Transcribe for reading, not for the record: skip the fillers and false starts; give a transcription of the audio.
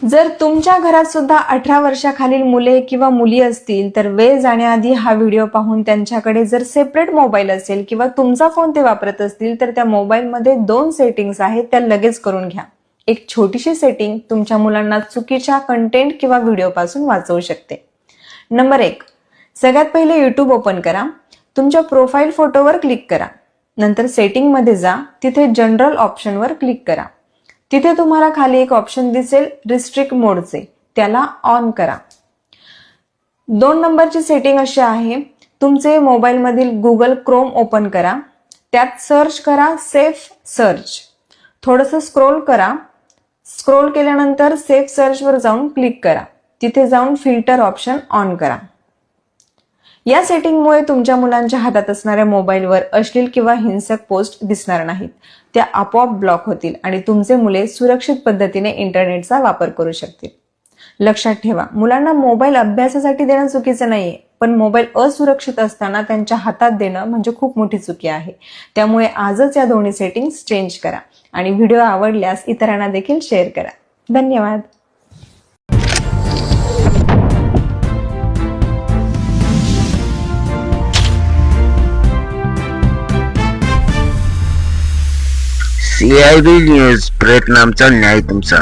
जर तुमच्या घरात सुद्धा 18 वर्षाखालील मुले किंवा मुली असतील तर वेळ जाण्याआधी हा व्हिडिओ पाहून त्यांच्याकडे जर सेपरेट मोबाईल असेल किंवा तुमचा फोन ते वापरत असतील तर त्या मोबाईलमध्ये 2 सेटिंग्स आहेत त्या लगेच करून घ्या. एक छोटीशी सेटिंग तुमच्या मुलांना चुकीच्या कंटेंट किंवा व्हिडिओ पासून वाचवू शकते. नंबर 1, सगळ्यात पहिले YouTube ओपन करा. तुमच्या प्रोफाईल फोटोवर क्लिक करा. नंतर सेटिंग मध्ये जा. तिथे जनरल ऑप्शनवर क्लिक करा. तिथे तुम्हाला खाली एक ऑप्शन दिसेल रिस्ट्रिक्ट मोडचे, त्याला ऑन करा. 2 नंबरची सेटिंग अशी आहे, तुमचे मोबाईल मधील गुगल क्रोम ओपन करा. त्यात सर्च करा सेफ सर्च. थोडंसं स्क्रोल करा. स्क्रोल केल्यानंतर सेफ सर्च वर जाऊन क्लिक करा. तिथे जाऊन फिल्टर ऑप्शन ऑन करा. या सेटिंगमुळे तुमच्या मुलांच्या हातात असणाऱ्या मोबाईलवर अश्लील किंवा हिंसक पोस्ट दिसणार नाहीत. त्या आपोआप ब्लॉक होतील आणि तुमचे मुले सुरक्षित पद्धतीने इंटरनेटचा वापर करू शकतील. लक्षात ठेवा, मुलांना मोबाईल अभ्यासासाठी देणं चुकीचं नाहीये, पण मोबाईल असुरक्षित असताना त्यांच्या हातात देणं म्हणजे खूप मोठी चुकी आहे. त्यामुळे आजच या दोन्ही सेटिंग्स चेंज करा आणि व्हिडिओ आवडल्यास इतरांना देखील शेअर करा. धन्यवाद. CIB न्यूज, प्रयत्न आमचा, न्याय तुमचा.